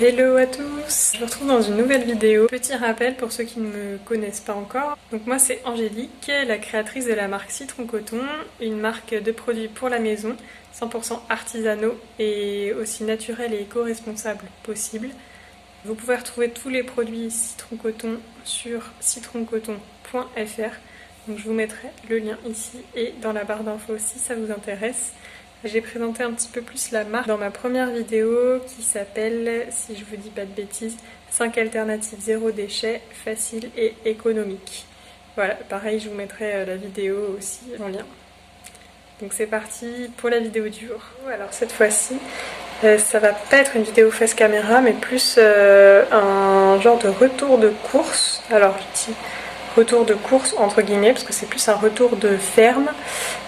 Hello à tous, je vous retrouve dans une nouvelle vidéo. Petit rappel pour ceux qui ne me connaissent pas encore. Donc moi c'est Angélique, la créatrice de la marque Citron Coton, une marque de produits pour la maison, 100% artisanaux et aussi naturels et éco-responsables possible. Vous pouvez retrouver tous les produits Citron Coton sur citroncoton.fr. Donc je vous mettrai le lien ici et dans la barre d'infos si ça vous intéresse. J'ai présenté un petit peu plus la marque dans ma première vidéo qui s'appelle, si je vous dis pas de bêtises, 5 alternatives zéro déchet, faciles et économiques. Voilà, pareil, je vous mettrai la vidéo aussi en lien. Donc c'est parti pour la vidéo du jour. Alors cette fois-ci, ça va pas être une vidéo face caméra, mais plus un genre de retour de course. Alors je dis retour de course entre guillemets, parce que c'est plus un retour de ferme.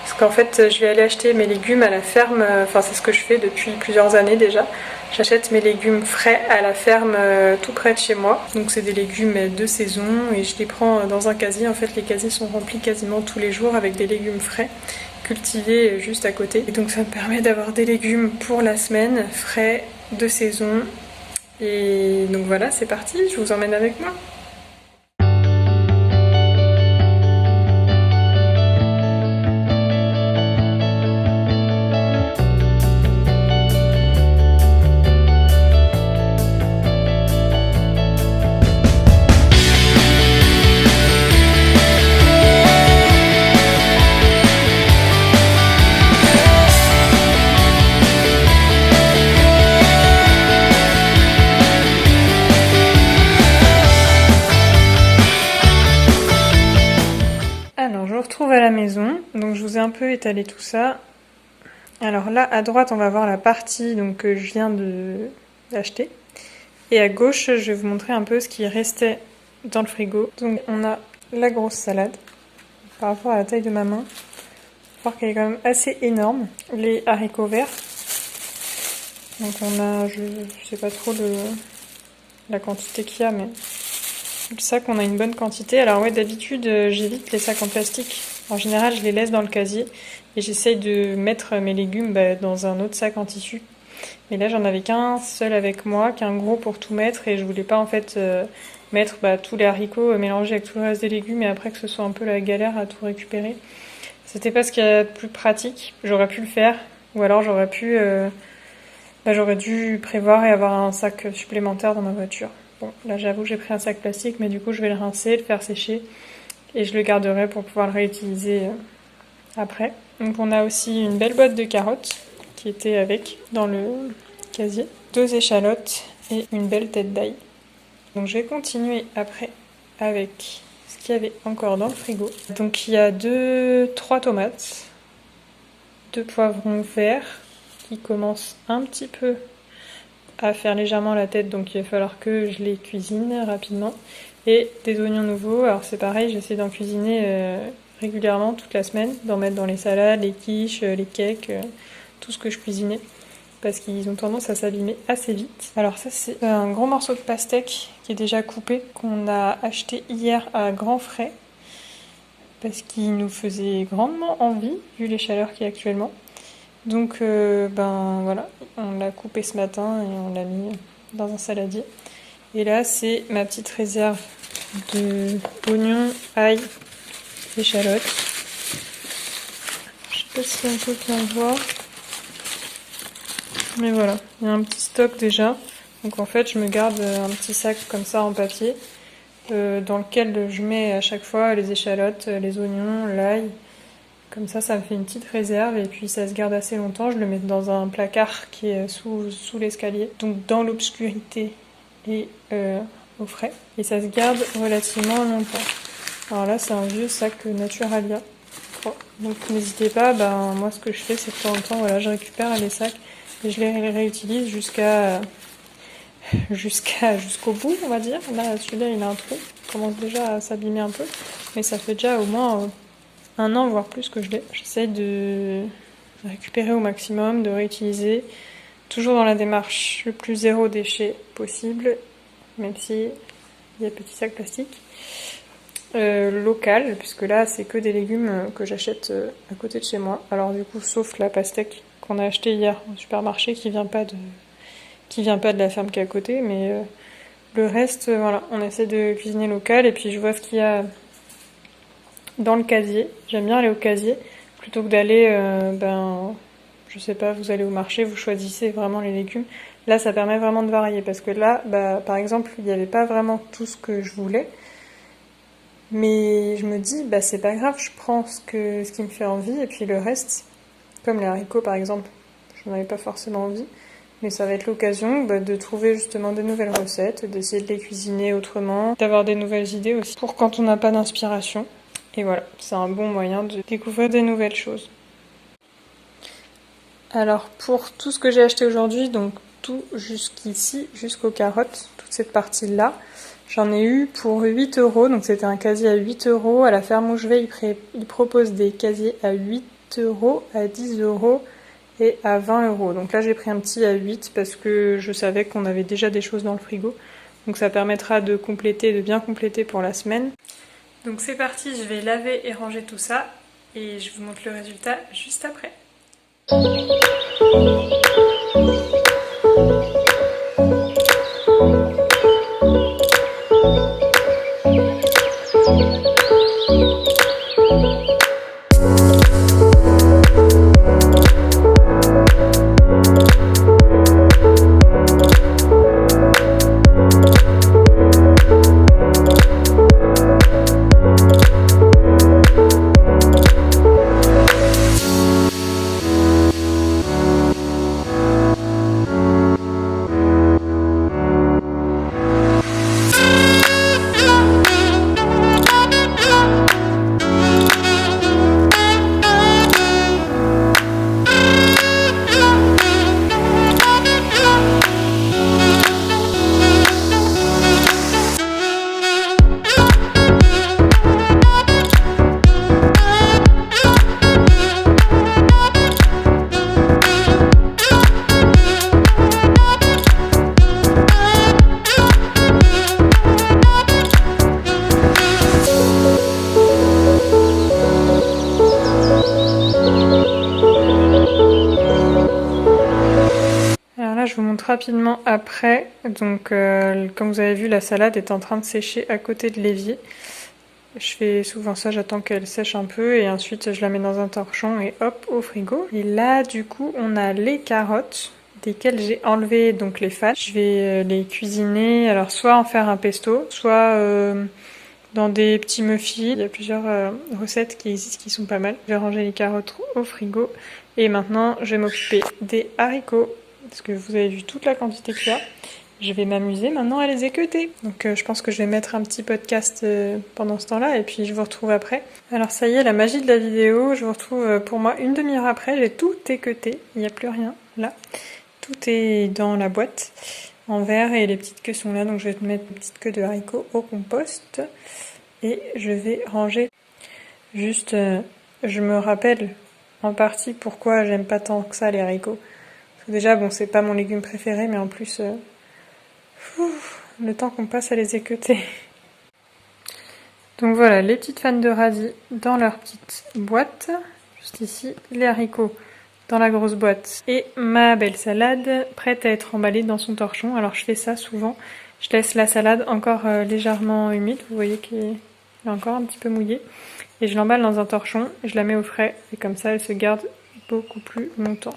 Parce qu'en fait, je vais aller acheter mes légumes à la ferme, enfin c'est ce que je fais depuis plusieurs années déjà. J'achète mes légumes frais à la ferme tout près de chez moi. Donc c'est des légumes de saison et je les prends dans un casier. En fait, les casiers sont remplis quasiment tous les jours avec des légumes frais cultivés juste à côté. Et donc ça me permet d'avoir des légumes pour la semaine, frais, de saison. Et donc voilà, c'est parti, je vous emmène avec moi. Alors je vous retrouve à la maison, donc je vous ai un peu étalé tout ça. Alors là à droite on va voir la partie donc, que je viens d'acheter. Et à gauche je vais vous montrer un peu ce qui restait dans le frigo. Donc on a la grosse salade, par rapport à la taille de ma main. Faut voir qu'elle est quand même assez énorme. Les haricots verts. Donc on a, je sais pas trop la quantité qu'il y a, mais le sac on a une bonne quantité. Alors ouais, d'habitude j'évite les sacs en plastique. En général je les laisse dans le casier et j'essaye de mettre mes légumes dans un autre sac en tissu. Mais là j'en avais qu'un seul avec moi, qu'un gros pour tout mettre, et je voulais pas en fait mettre tous les haricots mélangés avec tout le reste des légumes et après que ce soit un peu la galère à tout récupérer. C'était pas ce qu'il y a de plus pratique. J'aurais pu le faire, ou alors j'aurais pu j'aurais dû prévoir et avoir un sac supplémentaire dans ma voiture. Bon, là j'avoue j'ai pris un sac plastique, mais du coup je vais le rincer, le faire sécher et je le garderai pour pouvoir le réutiliser après. Donc on a aussi une belle boîte de carottes qui était avec dans le casier, 2 échalotes et une belle tête d'ail. Donc je vais continuer après avec ce qu'il y avait encore dans le frigo. Donc il y a 3 tomates, 2 poivrons verts qui commencent un petit peu à faire légèrement la tête, donc il va falloir que je les cuisine rapidement. Et des oignons nouveaux, alors c'est pareil, j'essaie d'en cuisiner régulièrement toute la semaine, d'en mettre dans les salades, les quiches, les cakes, tout ce que je cuisinais, parce qu'ils ont tendance à s'abîmer assez vite. Alors ça c'est un gros morceau de pastèque qui est déjà coupé, qu'on a acheté hier à grands frais, parce qu'il nous faisait grandement envie, vu les chaleurs qu'il y a actuellement. Donc voilà, on l'a coupé ce matin et on l'a mis dans un saladier. Et là c'est ma petite réserve de oignons, ail, échalotes. Je sais pas si on peut bien voir. Mais voilà, il y a un petit stock déjà. Donc en fait je me garde un petit sac comme ça en papier dans lequel je mets à chaque fois les échalotes, les oignons, l'ail. Comme ça me fait une petite réserve et puis ça se garde assez longtemps. Je le mets dans un placard qui est sous l'escalier, donc dans l'obscurité et au frais. Et ça se garde relativement longtemps. Alors là c'est un vieux sac Naturalia. Donc n'hésitez pas, moi ce que je fais c'est que de temps en temps voilà, je récupère les sacs et je les réutilise jusqu'au bout on va dire. Là celui-là il a un trou, il commence déjà à s'abîmer un peu, mais ça fait déjà au moins 1 an voire plus que je l'ai. J'essaye de récupérer au maximum, de réutiliser, toujours dans la démarche le plus zéro déchet possible, même si il y a petits sacs plastiques. Local, puisque là c'est que des légumes que j'achète à côté de chez moi. Alors du coup sauf la pastèque qu'on a acheté hier au supermarché qui vient pas qui vient pas de la ferme qui est à côté, mais le reste, voilà, on essaie de cuisiner local et puis je vois ce qu'il y a dans le casier. J'aime bien aller au casier plutôt que d'aller, je sais pas, vous allez au marché, vous choisissez vraiment les légumes. Là, ça permet vraiment de varier parce que là, par exemple, il n'y avait pas vraiment tout ce que je voulais. Mais je me dis, c'est pas grave, je prends ce qui me fait envie et puis le reste, comme les haricots par exemple, je n'en avais pas forcément envie. Mais ça va être l'occasion de trouver justement des nouvelles recettes, d'essayer de les cuisiner autrement, d'avoir des nouvelles idées aussi pour quand on n'a pas d'inspiration. Et voilà, c'est un bon moyen de découvrir des nouvelles choses. Alors pour tout ce que j'ai acheté aujourd'hui, donc tout jusqu'ici, jusqu'aux carottes, toute cette partie-là, j'en ai eu pour 8 €, donc c'était un casier à 8 €. À la ferme où je vais, ils proposent des casiers à 8 €, à 10 € et à 20 €. Donc là j'ai pris un petit à 8 parce que je savais qu'on avait déjà des choses dans le frigo. Donc ça permettra de compléter, de bien compléter pour la semaine. Donc c'est parti, je vais laver et ranger tout ça et je vous montre le résultat juste après. Je vous montre rapidement après. Donc comme vous avez vu, la salade est en train de sécher à côté de l'évier. Je fais souvent ça, j'attends qu'elle sèche un peu et ensuite je la mets dans un torchon et hop, au frigo. Et là du coup on a les carottes desquelles j'ai enlevé donc les fats. Je vais les cuisiner, alors soit en faire un pesto, soit dans des petits muffins. Il y a plusieurs recettes qui existent qui sont pas mal. Je vais ranger les carottes au frigo et maintenant je vais m'occuper des haricots. Parce que vous avez vu toute la quantité qu'il y a. Je vais m'amuser maintenant à les équeuter. Donc je pense que je vais mettre un petit podcast pendant ce temps-là et puis je vous retrouve après. Alors ça y est, la magie de la vidéo, je vous retrouve pour moi une demi-heure après. J'ai tout équeuté, il n'y a plus rien là. Tout est dans la boîte en verre et les petites queues sont là. Donc je vais mettre une petite queue de haricots au compost et je vais ranger. Juste, je me rappelle en partie pourquoi j'aime pas tant que ça les haricots. Déjà, bon, c'est pas mon légume préféré, mais en plus, le temps qu'on passe à les équeuter. Donc voilà, les petites fans de radis dans leur petite boîte. Juste ici, les haricots dans la grosse boîte. Et ma belle salade prête à être emballée dans son torchon. Alors je fais ça souvent. Je laisse la salade encore légèrement humide. Vous voyez qu'elle est encore un petit peu mouillée. Et je l'emballe dans un torchon. Je la mets au frais. Et comme ça, elle se garde beaucoup plus longtemps.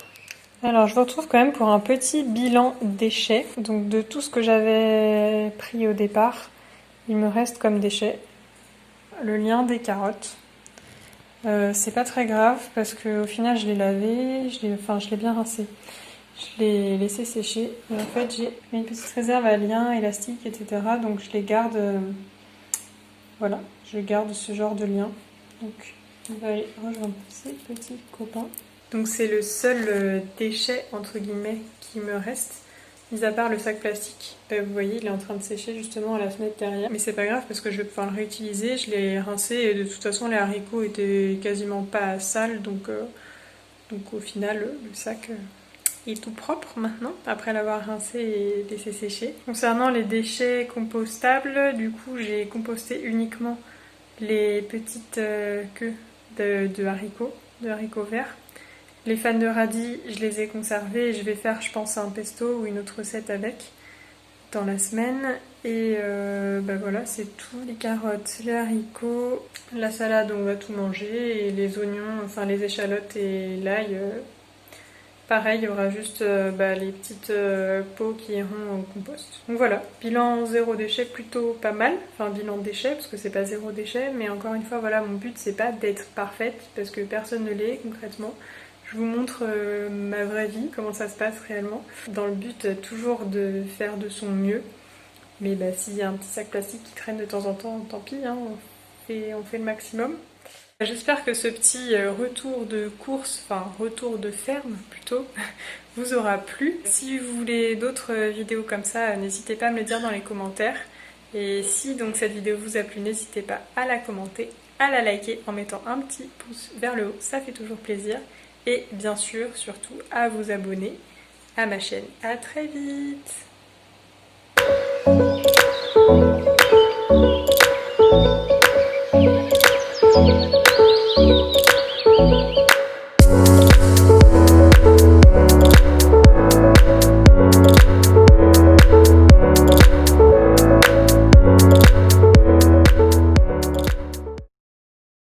Alors je vous retrouve quand même pour un petit bilan déchets. Donc de tout ce que j'avais pris au départ, il me reste comme déchets le lien des carottes. C'est pas très grave parce qu'au final je l'ai lavé, je l'ai bien rincé. Je l'ai laissé sécher. Et en fait j'ai une petite réserve à liens, élastiques, etc. Donc je les garde, voilà, je garde ce genre de lien. Donc on va aller rejoindre ces petits copains. Donc c'est le seul déchet entre guillemets qui me reste, mis à part le sac plastique. Vous voyez, il est en train de sécher justement à la fenêtre derrière. Mais c'est pas grave parce que je vais pouvoir le réutiliser, je l'ai rincé et de toute façon les haricots étaient quasiment pas sales, donc au final le sac est tout propre maintenant, après l'avoir rincé et laissé sécher. Concernant les déchets compostables, du coup j'ai composté uniquement les petites queues de haricots verts. Les fans de radis, je les ai conservés et je vais faire, je pense, un pesto ou une autre recette avec dans la semaine. Et bah voilà, c'est tout. Les carottes, les haricots, la salade, on va tout manger. Et les oignons, enfin les échalotes et l'ail, pareil, il y aura juste les petites pots qui iront au compost. Donc voilà, bilan zéro déchet, plutôt pas mal. Enfin, bilan déchet, parce que c'est pas zéro déchet. Mais encore une fois, voilà, mon but, c'est pas d'être parfaite, parce que personne ne l'est concrètement. Je vous montre ma vraie vie, comment ça se passe réellement, dans le but toujours de faire de son mieux. Mais bah, s'il y a un petit sac plastique qui traîne de temps en temps, tant pis, hein, on fait le maximum. J'espère que ce petit retour de course, enfin retour de ferme plutôt, vous aura plu. Si vous voulez d'autres vidéos comme ça, n'hésitez pas à me le dire dans les commentaires. Et si donc cette vidéo vous a plu, n'hésitez pas à la commenter, à la liker en mettant un petit pouce vers le haut, ça fait toujours plaisir. Et bien sûr, surtout, à vous abonner à ma chaîne. À très vite! Thank you.